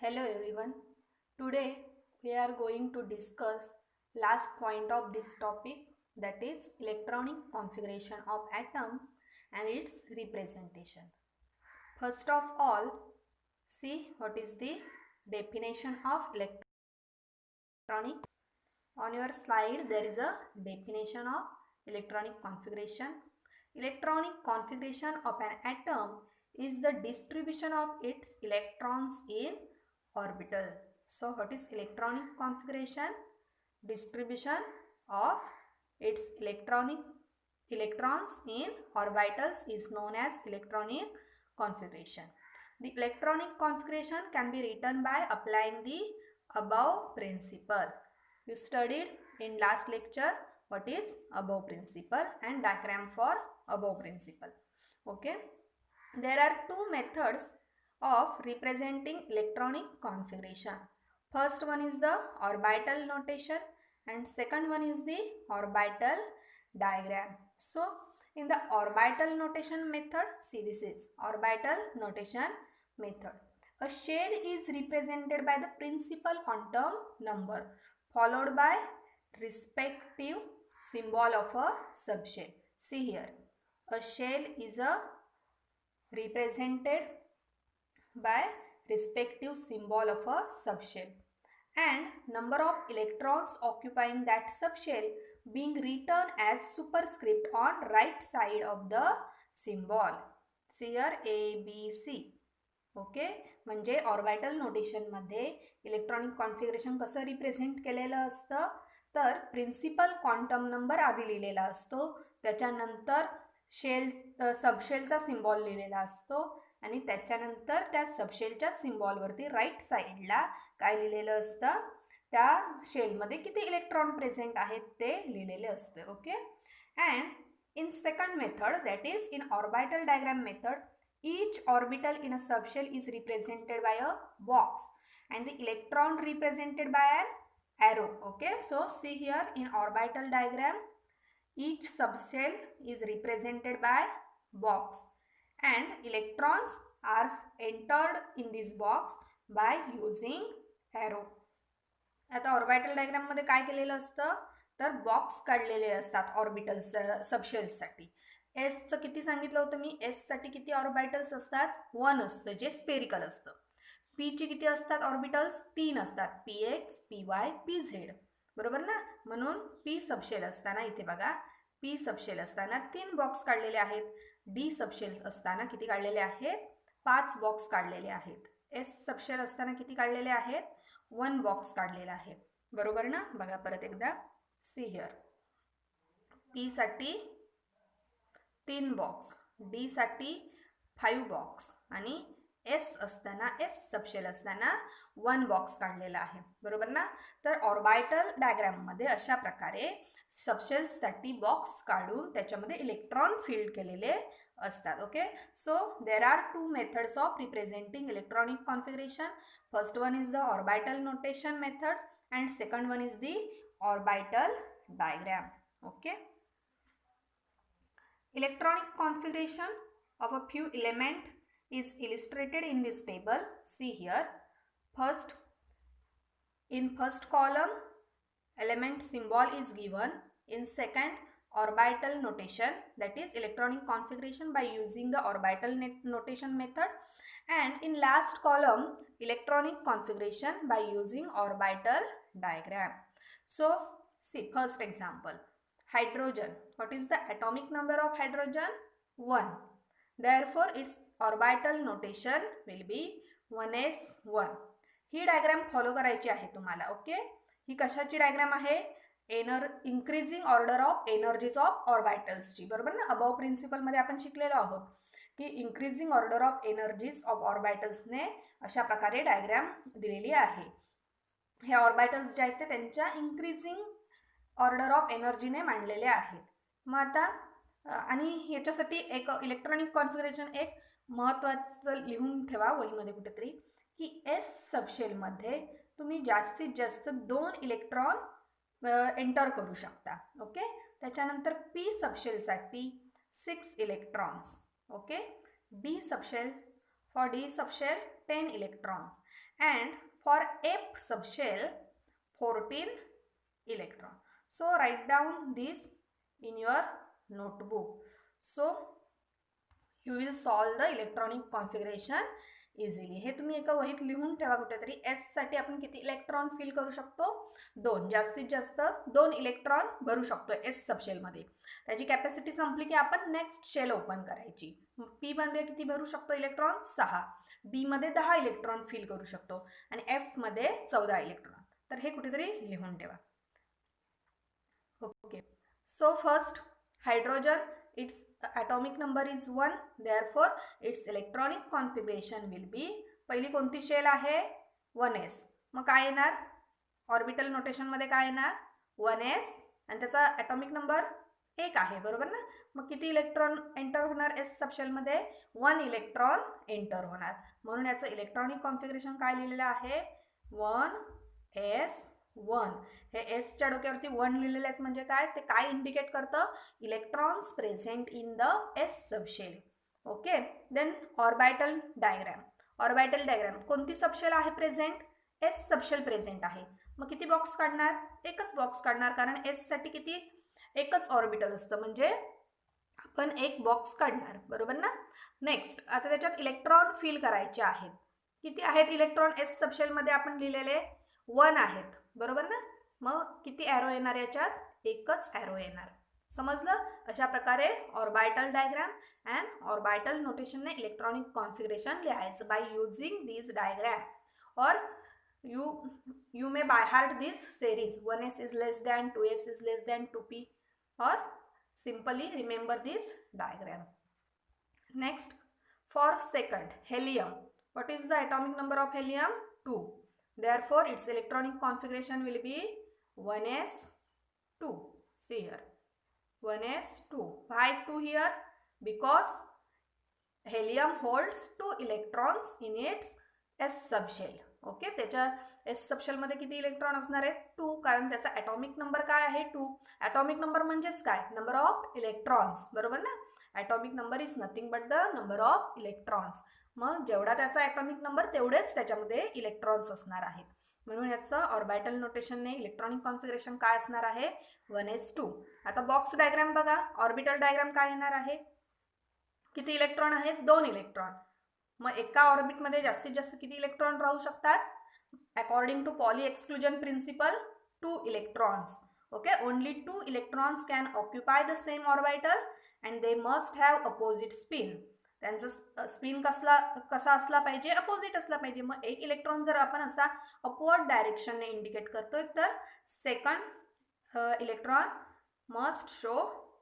Hello everyone. Today we are going to discuss last point of this topic, that is electronic configuration of atoms and its representation. First of all, see what is the definition of electronic. On your slide there is a definition of electronic configuration. Electronic configuration of an atom is the distribution of its electrons in orbital. So what is electronic configuration? Distribution of its electrons in orbitals is known as electronic configuration. The electronic configuration can be written by applying the above principle. You studied in last lecture what is above principle and diagram for above principle. Okay. There are two methods of representing electronic configuration. First one is the orbital notation and second one is the orbital diagram. So in the orbital notation method, see, this is orbital notation method. A shell is represented by the principal quantum number followed by respective symbol of a subshell. See here, a shell is represented by respective symbol of a subshell and number of electrons occupying that subshell being written as superscript on right side of the symbol. See here A, B, C. Okay, म्हणजे orbital नोटेशनमध्ये electronic configuration कसं represent केलेलं असतं तर principal quantum number आधी लिहिलेला असतो, त्याच्यानंतर सबशेलचा सिम्बॉल लिहिलेला असतो आणि त्याच्यानंतर त्या सबशेलच्या सिम्बॉलवरती राईट साईडला काय लिहिलेलं असतं, त्या शेलमध्ये किती इलेक्ट्रॉन प्रेझेंट आहेत ते लिहिलेले असते. Okay, and in second method, that is in orbital diagram method, each orbital in a subshell is represented by a box and the electron represented by an arrow. Okay, so see here in orbital diagram, each subshell is represented by box and electrons are entered in this box by using arrow. आता orbital diagram मध्ये काय केलेलं असतं तर box काढलेले असतात orbital सबशेल्ससाठी. एसचं किती सांगितलं होतं मी, एससाठी किती ऑर्बिटल्स असतात, 1 असतं जे स्पेरिकल असतं. पीची किती असतात ऑर्बिटल्स, 3 असतात, P x, P Y, P Z, बरोबर ना. म्हणून पी सबशेल असताना इथे बघा, पी सबशेल असताना 3 बॉक्स काढलेले आहेत, डी सबशेल असताना किती काढलेले आहेत, 5 बॉक्स काढलेले आहेत, एस सबशेल असताना किती काढलेले आहेत, 1 बॉक्स काढलेला आहे, बरोबर ना. बघा परत एकदा, सी हिअर, पी साठी 3 बॉक्स, डी साठी 5 बॉक्स आणि एस असताना, एस सबशेल असताना 1 बॉक्स काढलेला आहे, बरोबर ना. तर ऑर्बिटल डायग्राममध्ये अशा प्रकारे सबशेल्ससाठी बॉक्स काढून त्याच्यामध्ये इलेक्ट्रॉन फिल्ड केलेले असतात. Okay, so there are 2 methods of representing electronic configuration. First one is the orbital notation method and second one is the orbital diagram. Okay, electronic configuration of a few element is illustrated in this table. See here, in first column element symbol is given, in second orbital notation, that is electronic configuration by using the orbital notation method, and in last column electronic configuration by using orbital diagram. So see, first example, hydrogen. What is the atomic number of hydrogen? 1. Therefore its orbital notation will be 1s1. ही diagram follow करायची आहे तुम्हाला. Okay, ही कशाची diagram आहे, increasing order of energies of ऑर्बिटल्सची, बरोबर ना. अबव प्रिन्सिपल मध्ये आपण शिकलेलो आहोत की increasing order of energies of ऑर्बिटल्सने अशा प्रकारे डायग्राम दिलेली आहे. हे ऑर्बिटल्स जे आहेत ते त्यांच्या इंक्रीजिंग ऑर्डर ऑफ एनर्जीने मांडलेले आहेत. मग आता आणि ह्याच्यासाठी एक इलेक्ट्रॉनिक कॉन्फिगरेशन एक महत्त्वाचं लिहून ठेवा वहीमध्ये कुठेतरी, की एस सबशेलमध्ये तुम्ही जास्तीत जास्त 2 इलेक्ट्रॉन एंटर करू शकता. ओके, त्याच्यानंतर पी सबशेलसाठी 6 electrons. Okay, D subshell, for D subshell 10 electrons, and for F subshell 14 electron. So write down this in your notebook. So you will solve the electronic configuration easily. हे तुम्ही एका वहीत लिहून ठेवा कुठेतरी. एस साठी आपण किती इलेक्ट्रॉन फिल करू शकतो? 2. जास्तीत जास्त 2 इलेक्ट्रॉन भरू शकतो एस सबशेलमध्ये. त्याची कॅपॅसिटी संपली की आपण नेक्स्ट शेल ओपन करायची. पी मध्ये किती भरू शकतो इलेक्ट्रॉन? 6. बी मध्ये 10 इलेक्ट्रॉन फिल करू शकतो आणि एफ मध्ये 14 इलेक्ट्रॉन. तर हे कुठेतरी लिहून ठेवा. Okay. So first hydrogen, its atomic number is 1, therefore its electronic configuration will be, पहिली कोणती शेल आहे? 1s. मग काय येणार? ऑर्बिटल नोटेशन मध्ये काय येणार? 1s आणि त्याचा ॲटॉमिक नंबर 1 आहे, बरोबर ना? मग किती इलेक्ट्रॉन एंटर होणार एस सबशेल मध्ये? 1 इलेक्ट्रॉन एंटर होणार. म्हणून याचं इलेक्ट्रॉनिक कॉन्फिगरेशन काय लिहिलेलं आहे? 1s1. हे एसच्या डोक्यावरती 1 लिहिलेले आहेत म्हणजे काय? ते काय इंडिकेट करतं? Electrons present in the S subshell. Okay. Then orbital diagram. Orbital diagram कोणती सबशेल आहे प्रेझेंट? एस सबशेल प्रेझेंट आहे. मग किती बॉक्स काढणार? एकच बॉक्स काढणार, कारण एस साठी किती? एकच ऑर्बिटल असतं, म्हणजे आपण एक बॉक्स काढणार, बरोबर ना? नेक्स्ट, आता त्याच्यात इलेक्ट्रॉन फिल करायचे आहेत. किती आहेत इलेक्ट्रॉन एस सबशेल मध्ये? आपण लिहिलेले 1 आहेत, बरोबर ना? मग किती ॲरो येणार याच्यात? एकच ॲरो येणार. समजलं? अशा प्रकारे ऑर्बिटल डायग्राम अँड ऑर्बिटल नोटेशनने इलेक्ट्रॉनिक कॉन्फिगरेशन लिहायचं बाय यूजिंग दिस डायग्राम. और you may by heart this series. 1s is less than 2s is less than 2p, or simply remember this diagram. Next, for second, helium. What is the atomic number of helium? 2. Therefore its electronic configuration will be 1s2. See here, 1s2. Why 2 here? Because helium holds 2 electrons in its s subshell. Okay. त्याच्या S subshell मध्ये किती electron असणार आहेत? 2, कारण त्याचा atomic number काय आहे? 2. Atomic number म्हणजेच काय? नंबर ऑफ इलेक्ट्रॉन्स, बरोबर ना? Atomic number is nothing but the number of electrons. मग जेवढा त्याचा ॲटॉमिक नंबर तेवढेच त्याच्यामध्ये इलेक्ट्रॉन्स असणार आहेत. म्हणून याचं ऑर्बिटल नोटेशनने इलेक्ट्रॉनिक कॉन्फिगरेशन काय असणार आहे? 1s2. आता बॉक्स डायग्राम बघा. ऑर्बिटल डायग्राम काय येणार आहे? किती इलेक्ट्रॉन आहेत? 2 इलेक्ट्रॉन. मग एका ऑर्बिटमध्ये जास्तीत जास्त किती इलेक्ट्रॉन राहू शकतात? According to Pauli exclusion principle, 2 electrons. Okay. Only 2 electrons can occupy the same orbital and they must have opposite spin. त्यांचा स्पिन कसा असला पाहिजे? अपोजिट असला पाहिजे. मग एक इलेक्ट्रॉन जर आपण असा अपवर्ड डायरेक्शनने इंडिकेट करतोय, तर second electron must show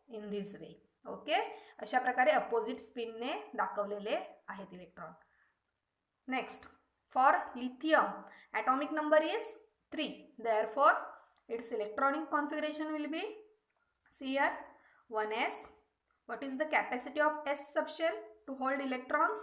in this way. Okay. अशा प्रकारे अपोजिट स्पिनने दाखवलेले आहेत electron. Next, for lithium atomic number is 3. Therefore its electronic configuration will be, see here, 1s. What is the capacity of S subshell to hold electrons?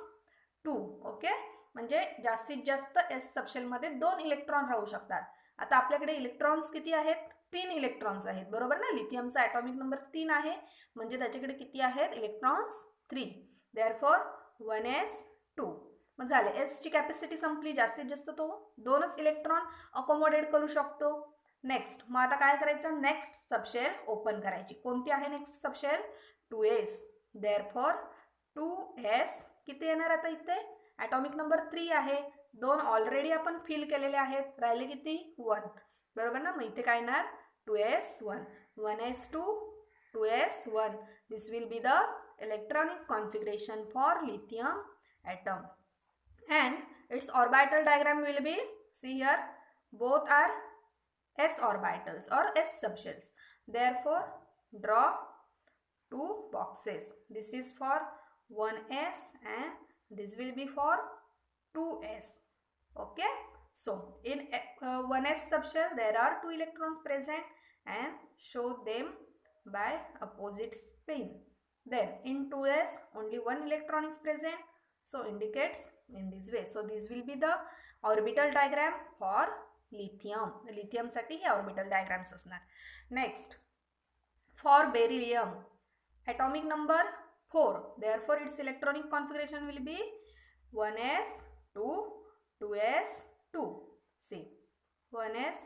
2. Okay. म्हणजे जास्तीत जास्त S सबशेलमध्ये 2 electron राहू शकतात. आता आपल्याकडे इलेक्ट्रॉन्स किती आहेत? 3 इलेक्ट्रॉन्स आहेत, बरोबर ना? लिथियमचा ॲटॉमिक नंबर 3 आहे, म्हणजे त्याच्याकडे किती आहेत इलेक्ट्रॉन्स? 3. Therefore 1s2. मग झाले, एसची कॅपॅसिटी संपली. जास्तीत जास्त तो 2च इलेक्ट्रॉन अकोमोडेट करू शकतो. नेक्स्ट, मग आता काय करायचं? नेक्स्ट सबशेल ओपन करायची. कोणती आहे next subshell? 2s. Therefore 2s किती येणार आता इथे? ॲटॉमिक नंबर 3 आहे. 2 ऑलरेडी आपण फिल केलेले आहेत. राहिले किती? 1, बरोबर ना? मग इथे काय येणार? 2s1. 1s2, 2s1. This will be the electronic configuration for lithium atom. And its orbital diagram will be, see here, both are s orbitals or s subshells. Therefore, draw 2 boxes. This is for 1s and this will be for 2s. Okay. So in 1s subshell there are 2 electrons present and show them by opposite spin. Then in 2s only 1 electron is present, so indicates in this way. So this will be the orbital diagram for lithium. Lithium साठी हे orbital diagrams असणार. Next, for beryllium atomic number 4. Therefore its electronic configuration will be 1s 2, 2s, 2. C 1s,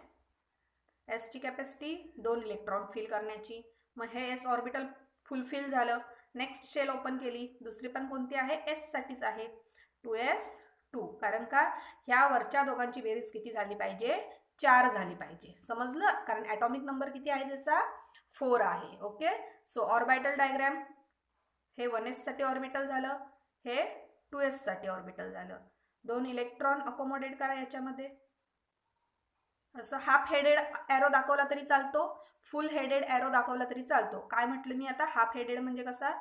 एसची capacity 2 electron fill करण्याची. मग हे S orbital fulfil झालं. Next shell open केली. दुसरी पण कोणती आहे? एस साठीच आहे. 2s, 2. कारण का ह्या वरच्या दोघांची बेरीज किती झाली पाहिजे? 4 झाली पाहिजे. समजलं? कारण ॲटॉमिक नंबर किती आहे त्याचा? 4 आहे. ओके. सो ऑर्बिटल डायग्रॅम, हे 1s साठी ऑर्बिटल झालं, हे 2s साठी ऑर्बिटल झालं. 2 इलेक्ट्रॉन अकोमोडेट करा याच्यामध्ये. असं हाफ हेडेड ॲरो दाखवला तरी चालतो, फुल हेडेड ॲरो दाखवला तरी चालतो. काय म्हटलं मी आता? हाफ हेडेड म्हणजे कसा?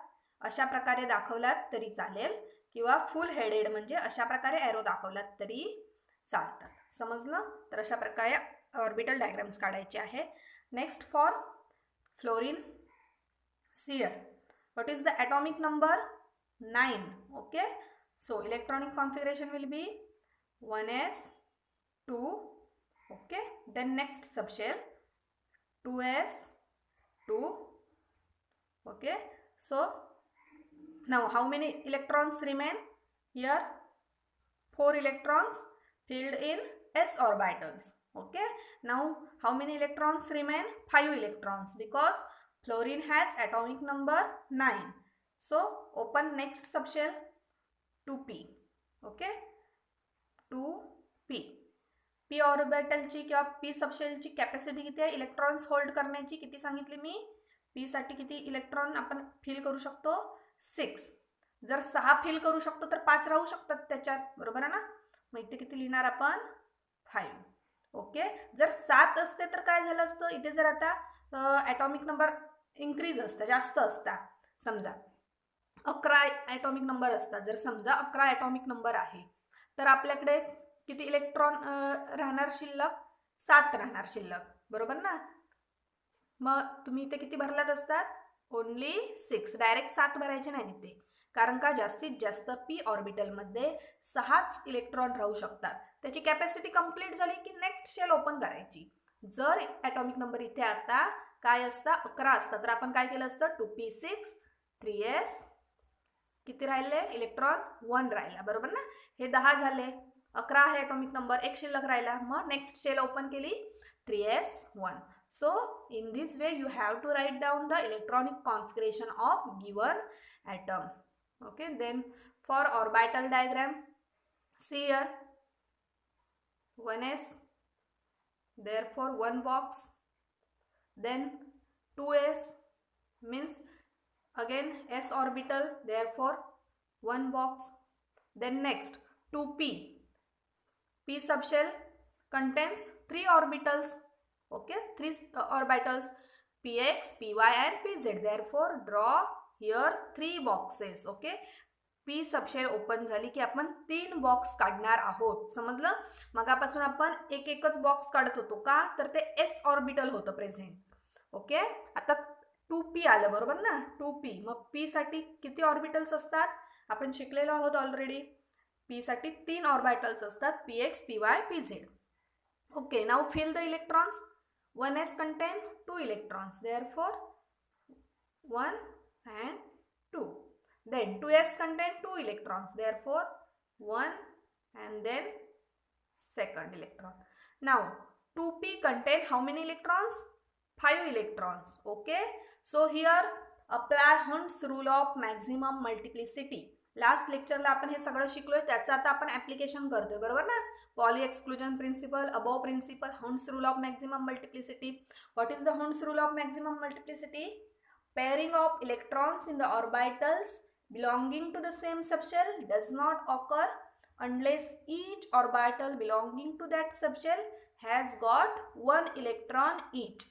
अशा प्रकारे दाखवलात तरी चालेल, किंवा फुल हेडेड म्हणजे अशा प्रकारे ॲरो दाखवलात तरी चालतात. समजलं? तर अशा प्रकारे ऑर्बिटल डायग्राम्स काढायचे आहे. Next for fluorine, see here. What is the atomic number? 9. Okay. So electronic configuration will be 1s, 2. Okay. Then next subshell 2s, 2. Okay. So now how many electrons remain? Here 4 electrons filled in s orbitals. Okay. Now how many electrons remain? 5 electrons, because fluorine has atomic number 9. So open next subshell 2p. Okay. 2p. p ऑर्बिटलची किंवा p सबशेलची capacity किती आहे electrons hold करण्याची? किती सांगितली मी? p साठी किती electron आपण fill करू शकतो? 6. जर 6 फिल करू शकतो तर 5 राहू शकतात त्याच्यात, बरोबर आहे ना? मग इथे किती लिहिणार आपण? 5. ओके. जर 7 असते तर काय झालं असतं? इथे जर आता ॲटॉमिक नंबर इन्क्रीज असतं, जास्त असता. समजा 11 ॲटॉमिक नंबर असतात. जर समजा 11 ॲटॉमिक नंबर आहे तर आपल्याकडे किती इलेक्ट्रॉन राहणार शिल्लक? 7 राहणार शिल्लक, बरोबर ना? मग तुम्ही इथे किती भरलात असतात? ओनली 6. डायरेक्ट 7 भरायचे नाही इथे, कारण का जास्तीत जास्त p ऑर्बिटलमध्ये 6च इलेक्ट्रॉन राहू शकतात. त्याची कॅपॅसिटी कंप्लीट झाली की नेक्स्ट शेल ओपन करायची. जर ॲटॉमिक नंबर इथे आता काय असता? 11 असता, तर आपण काय केलं असतं? 2p6, 3s, किती राहिले इलेक्ट्रॉन? 1 राहिला, बरोबर ना? हे 10 झाले. 11 आहे ॲटॉमिक नंबर, 1 शिल्लक राहिला. मग नेक्स्ट शेल ओपन केली, 3s1. So in this way you have to write down the electronic configuration of given atom. Okay. Then for orbital diagram, see here 1s, therefore 1 box. Then 2s means again s orbital, therefore 1 box. Then next 2p, p subshell contains 3 orbitals. Okay, 3 orbitals, px, py and pz. Therefore draw here 3 boxes. Okay, p subshell open झाली की आपण 3 box काढणार आहोत. समजलं? मगापासून आपण एकच box काढत होतो का? तर ते s ऑर्बिटल होतं प्रेझेंट. ओके. आता 2p आलं, बरोबर ना? 2p. मग p साठी किती ऑर्बिटल्स असतात? आपण शिकलेलो आहोत ऑलरेडी. p साठी 3 ऑर्बिटल्स असतात, px, py, pz. Okay, now fill the electrons. 1s contain 2 electrons, therefore 1 and 2. Then 2s contain 2 electrons, therefore 1 and then second electron. Now 2p contain how many electrons? 5 electrons. Okay, so here apply Hund's rule of maximum multiplicity. Last लेक्चरला आपण हे सगळं शिकलोय, त्याचं आता आपण application करतोय, बरोबर ना? Pauli exclusion principle, Aufbau principle, Hund's rule of maximum multiplicity. What is the Hund's rule of maximum multiplicity? Pairing of electrons in the orbitals belonging to the same subshell does not occur unless each orbital belonging to that subshell has got 1 electron each.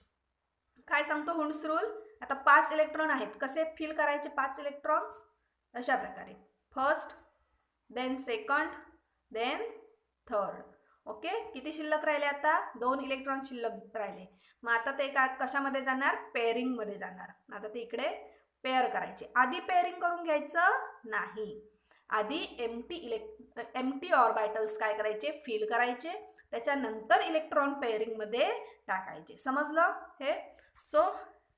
काय सांगतो Hund's rule? आता 5 electron आहेत, कसे fill करायचे 5 electrons? अशा प्रकारे, first, then second, then third. Okay. किती शिल्लक राहिले आता? 2 इलेक्ट्रॉन शिल्लक राहिले. मग आता ते कशामध्ये जाणार? पेअरिंगमध्ये जाणार. आता ते इकडे पेअर करायचे. आधी पेअरिंग करून घ्यायचं नाही, आधी एम्प्टी ऑर्बिटल्स काय करायचे? फिल करायचे, त्याच्यानंतर इलेक्ट्रॉन पेअरिंगमध्ये टाकायचे. समजलं हे? So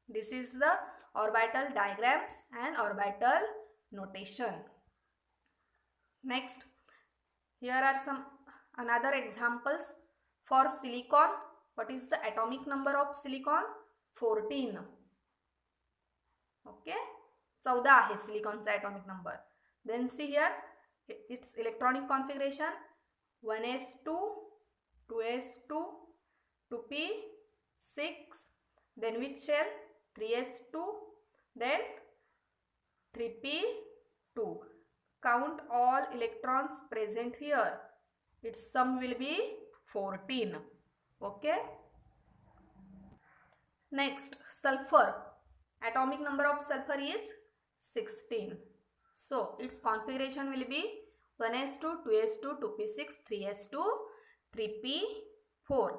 this is the orbital diagrams and orbital notation. Next, Here are some another examples for silicon. What is the atomic number of silicon? 14. Okay, 14 आहे सिलिकॉनचा atomic number. Then see here its electronic configuration 1s2, 2s2, 2p, 6, then which shell? 3s2, then 3p2. Count all electrons present here. Its sum will be 14. Okay. Next, sulfur. Atomic number of sulfur is 16. So its configuration will be 1s2, 2s2, 2p6, 3s2, 3p4.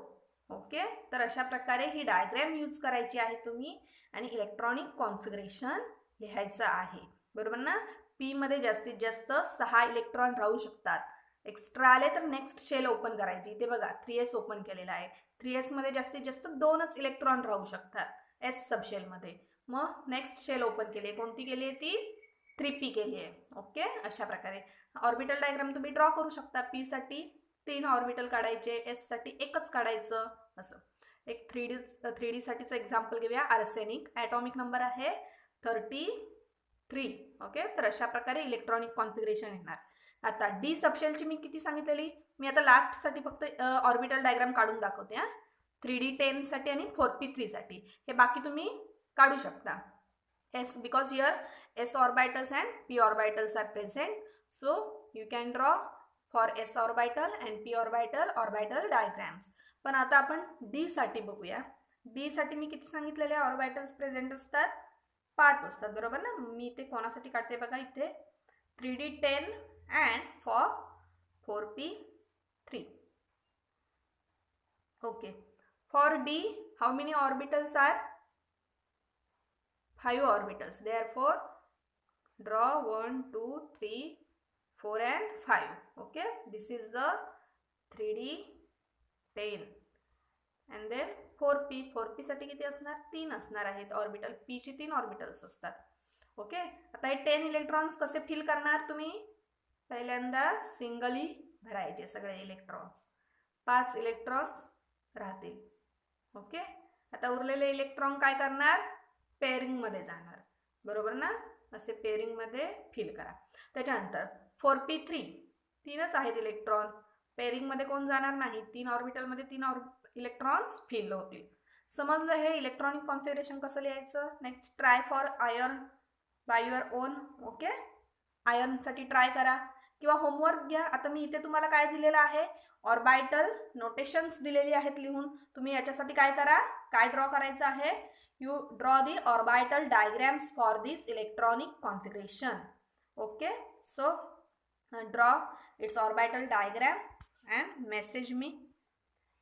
Okay, तर अशा प्रकारे ही diagram use करायची आहे तुम्ही आणि electronic configuration लिहायचं आहे. बरोबर ना. पी मध्ये जास्तीत जास्त 6 इलेक्ट्रॉन राहू शकतात. एक्स्ट्रा आले तर नेक्स्ट शेल ओपन करायची. इथे बघा 3s ओपन केलेला आहे. 3s मध्ये जास्तीत जास्त 2च इलेक्ट्रॉन राहू शकतात एस सबशेल मध्ये. मग नेक्स्ट शेल ओपन केली. कोणती केली आहे ती? 3p केली आहे. ओके, अशा प्रकारे ऑर्बिटल डायग्राम तुम्ही ड्रॉ करू शकता. पी साठी 3 ऑर्बिटल काढायचे, एस साठी एकच काढायचं. असं एक 3D साठीचं एक्झाम्पल घेऊया. आर्सेनिक ॲटॉमिक नंबर आहे 33. ओके, तर अशा प्रकारे इलेक्ट्रॉनिक कॉन्फिगरेशन येणार. आता डी सबशेलची मी किती सांगितलेली? मी आता लास्टसाठी फक्त ऑर्बिटल डायग्राम काढून दाखवते. 3D10 साठी आणि 4p3 साठी. हे बाकी तुम्ही काढू शकता. S because here S orbitals and p orbitals are present, so you can draw for S orbital and p orbital diagrams. पण आता आपण D साठी बघूया. D साठी मी किती सांगितलेले ऑर्बिटल्स प्रेझेंट असतात? 5 असतात. बरोबर ना. मी ते कोणासाठी काढते बघा इथे 3D10 and for 4p3. Okay, for D how many orbitals are? 5 orbitals. Therefore draw 1, 2, 3, 4 and 5. Okay, this is the 3D10. and then 4p साठी किती असणार? 3 असणार आहेत ऑर्बिटल. p ची 3 ऑर्बिटल्स असतात. ओके, आता हे 10 इलेक्ट्रॉन्स कसे फिल करणार तुम्ही? पहिल्यांदा सिंगली भरायचे सगळे इलेक्ट्रॉन्स. 5 इलेक्ट्रॉन्स राहतील. ओके, आता उरलेले इलेक्ट्रॉन काय करणार? पेअरिंग मध्ये जाणार. बरोबर ना. असे पेअरिंग मध्ये फिल करा. त्याच्यानंतर 4p3 3च आहेत इलेक्ट्रॉन. पेअरिंग मध्ये कोण जाणार नाही. 3 ऑर्बिटल मध्ये 3 इलेक्ट्रॉन्स फिल होतील. समजलं हे इलेक्ट्रॉनिक कॉन्फिगरेशन कसं लिहायचं? Next try for iron by your on. Okay, iron साठी ट्राय करा किंवा होमवर्क घ्या. आता मी इथे तुम्हाला काय दिलेलं आहे? ऑर्बिटल नोटेशन्स दिलेली आहेत लिहून. तुम्ही याच्यासाठी काय करा? काय ड्रॉ करायचं आहे? You draw the orbital diagrams for this electronic configuration. Okay, so draw its orbital diagram and message me.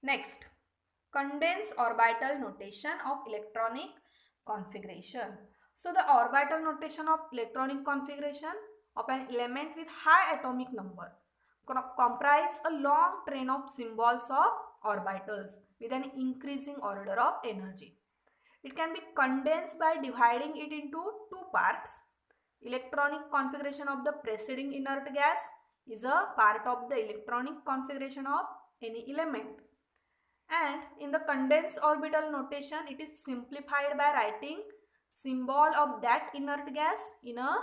Next, condense orbital notation of electronic configuration. So the orbital notation of electronic configuration of an element with high atomic number comprise a long train of symbols of orbitals with an increasing order of energy. It can be condensed by dividing it into 2 parts. Electronic configuration of the preceding inert gas is a part of the electronic configuration of any element. And in the condensed orbital notation, it is simplified by writing symbol of that inert gas in a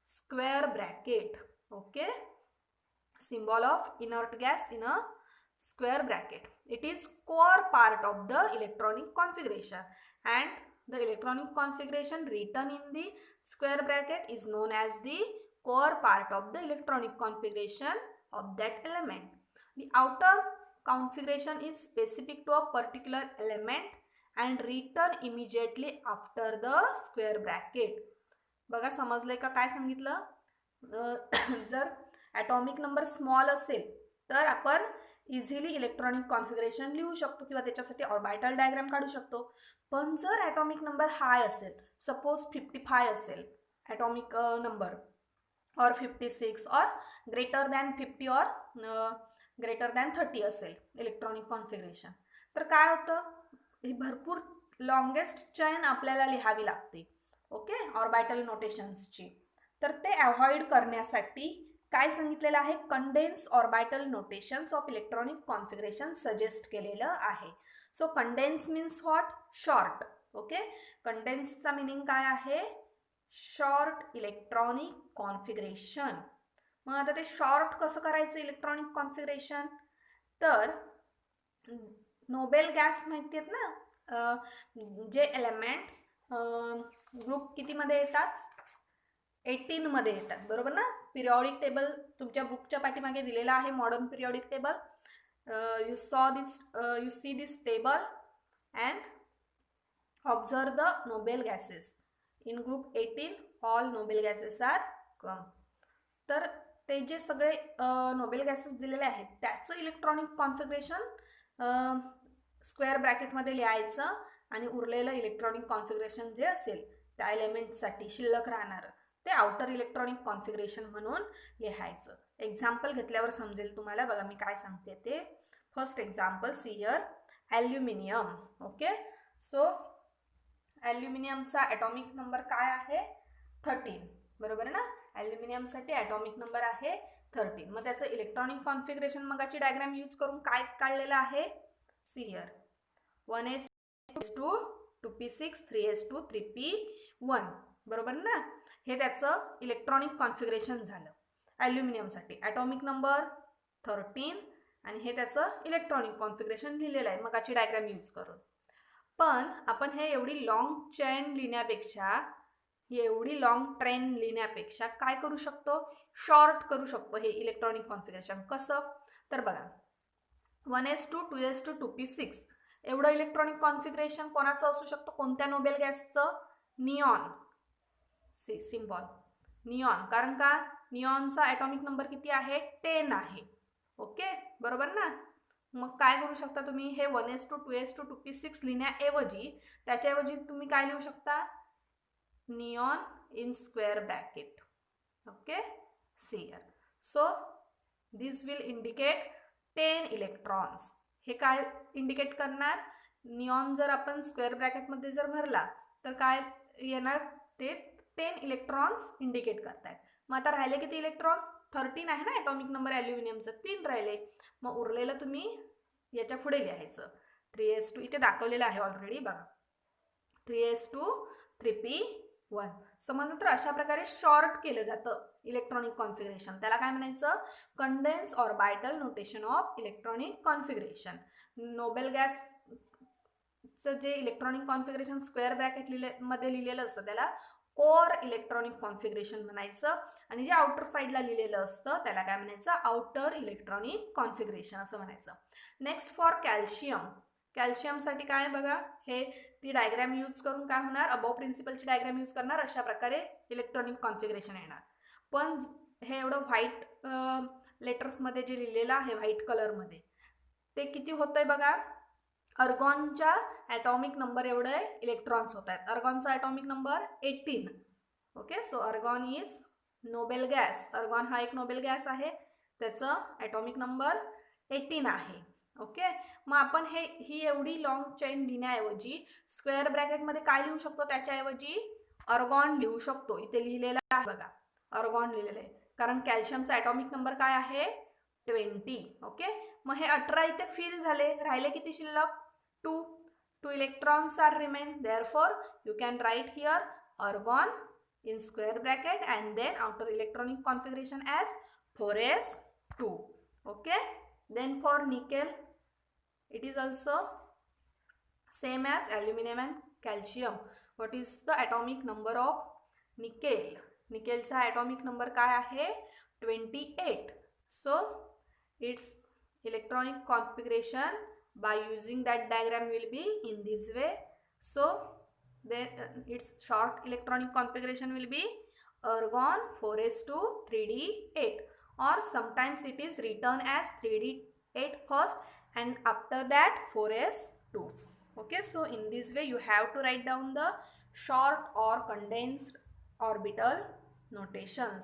square bracket. Okay, symbol of inert gas in a square bracket. It is core part of the electronic configuration. And the electronic configuration written in the square bracket is known as the core part of the electronic configuration of that element. The outer configuration is specific to a particular element and written immediately after the square bracket. बघा समजलंय का काय सांगितलं? जर atomic number small असेल तर आपण easily electronic configuration लिहू शकतो किंवा त्याच्यासाठी ऑर्बिटल डायग्राम काढू शकतो. पण जर ॲटॉमिक नंबर हाय असेल, सपोज 55 असेल ॲटॉमिक नंबर और 56 और ग्रेटर दॅन 50 और ग्रेटर दॅन 30 असेल इलेक्ट्रॉनिक कॉन्फिगरेशन, तर काय होतं? ही भरपूर लॉंगेस्ट चेन आपल्याला लिहावी लागते. ओके, ऑर्बिटल नोटेशन्सची. तर ते अवॉइड करण्यासाठी काय सांगितलेलं आहे, condense orbital notations of electronic configuration suggest केलेलं आहे. So condense means what, short. Okay, कंडेन्सचा मिनिंग काय आहे, शॉर्ट इलेक्ट्रॉनिक कॉन्फिगरेशन. मग आता ते शॉर्ट कसं करायचं इलेक्ट्रॉनिक कॉन्फिगरेशन, तर नोबेल गॅस माहिती आहेत ना, जे एलिमेंट्स ग्रुप कितीमध्ये येतात, 18 मध्ये येतात, बरोबर ना. पिरियॉडिक टेबल तुमच्या बुकच्या पाठीमागे दिलेला आहे, modern periodic table. You see this table and observe the noble gases. In group 18 all noble gases are come. तर ते जे सगळे नोबेल गॅसेस दिलेले आहेत त्याचं इलेक्ट्रॉनिक कॉन्फिगरेशन स्क्वेअर ब्रॅकेटमध्ये लिहायचं आणि उरलेलं इलेक्ट्रॉनिक कॉन्फिगरेशन जे असेल त्या एलिमेंटसाठी शिल्लक राहणार ते आउटर इलेक्ट्रॉनिक कॉन्फिगरेशन म्हणून लिहायचं. एक्झाम्पल घेतल्यावर समजेल तुम्हाला. बघा मी काय सांगते ते. First example, see here, aluminium. Okay, so ॲल्युमिनियमचा ॲटॉमिक नंबर काय आहे, 13, बरोबर ना. ॲल्युमिनियमसाठी ॲटॉमिक नंबर आहे 13. मग त्याचं इलेक्ट्रॉनिक कॉन्फिगरेशन मगाची डायग्राम यूज करून काय काढलेलं आहे, see here, 1s2 2p6 3s2 3p1, बरोबर ना. हे त्याचं इलेक्ट्रॉनिक कॉन्फिगरेशन झालं ॲल्युमिनियमसाठी. ॲटॉमिक नंबर 13 आणि हे त्याचं इलेक्ट्रॉनिक कॉन्फिगरेशन लिहिलेलं आहे मगाची डायग्राम यूज करून. पण आपण हे एवढी लॉंग चेन लिहिण्यापेक्षा काय करू शकतो, शॉर्ट करू शकतो हे इलेक्ट्रॉनिक कॉन्फिगरेशन. कसं, तर बघा 1s2 2s2 2p6 एवढं इलेक्ट्रॉनिक कॉन्फिगरेशन कोणाचं असू शकतं, कोणत्या नोबेल गॅसचं, निऑन. सिम्बॉल निऑन, कारण का निऑनचा ॲटॉमिक नंबर किती आहे, 10 आहे. ओके, बरोबर ना. मग काय करू शकता तुम्ही, हे 1s2 2s2 2p6 लिहिण्याऐवजी त्याच्याऐवजी तुम्ही काय लिहू शकता, neon in square bracket. Okay, see here. So this will indicate 10 electrons. हे काय इंडिकेट करणार, निऑन जर आपण स्क्वेअर ब्रॅकेटमध्ये जर भरला तर काय येणार, ते 10 इलेक्ट्रॉन्स इंडिकेट करतायत. मग आता राहिले किती इलेक्ट्रॉन, 13 आहे ना ॲटॉमिक नंबर ॲल्युमिनियमचं, 3 राहिले. मग उरलेलं तुम्ही याच्या पुढे लिहायचं, 3s2, इथे दाखवलेलं आहे ऑलरेडी बघा, 3s2 3p1. समजलं. तर अशा प्रकारे शॉर्ट केलं जातं इलेक्ट्रॉनिक कॉन्फिगरेशन. त्याला काय म्हणायचं, condense orbital notation of electronic configuration. Nobel गॅसचं जे इलेक्ट्रॉनिक कॉन्फिगरेशन स्क्वेअर ब्रॅकेट मध्ये लिहिलेलं असतं त्याला कोर इलेक्ट्रॉनिक कॉन्फिगरेशन म्हणायचं, आणि जे आउटर साईडला लिहिलेलं असतं त्याला काय म्हणायचं, आउटर इलेक्ट्रॉनिक कॉन्फिगरेशन असं म्हणायचं. Next for calcium. कॅल्शियमसाठी काय बघा, हे ती डायग्राम यूज करून काय होणार, अबोव प्रिन्सिपलची डायग्राम यूज करणार, अशा प्रकारे इलेक्ट्रॉनिक कॉन्फिगरेशन येणार. पण हे एवढं व्हाईट लेटर्समध्ये जे लिहिलेलं आहे व्हाईट कलरमध्ये ते किती होतंय बघा, अर्गॉनच्या ॲटॉमिक नंबर एवढे इलेक्ट्रॉन्स होत आहेत. अर्गॉनचा atomic number 18. Okay, so argon is noble gas. Argon हा एक नोबेल गॅस आहे, त्याचं ॲटॉमिक नंबर 18 आहे. ओके, मग आपण ही एवढी लॉंग चेन लिहिण्याऐवजी स्क्वेअर ब्रॅकेटमध्ये काय लिहू शकतो, त्याच्याऐवजी अर्गॉन लिहू शकतो. इथे लिहिलेलं आहे बघा, अर्गॉन लिहिलेलं आहे, कारण कॅल्शियमचा ॲटॉमिक नंबर काय आहे, 20. ओके, मग हे 18 इथे फिल झाले, राहिले किती शिल्लक, 2 electrons are remain. Therefore, you can write here argon in square bracket and then outer electronic configuration as 4s2. Okay. Then for nickel, it is also same as aluminum and calcium. What is the atomic number of nickel? Nickelचा atomic number काय आहे, 28. So its electronic configuration by using that diagram will be in this way. So then its short electronic configuration will be argon 4s2 3d8, or sometimes it is written as 3d8 first and after that 4s2. Okay, so in this way you have to write down the short or condensed orbital notations.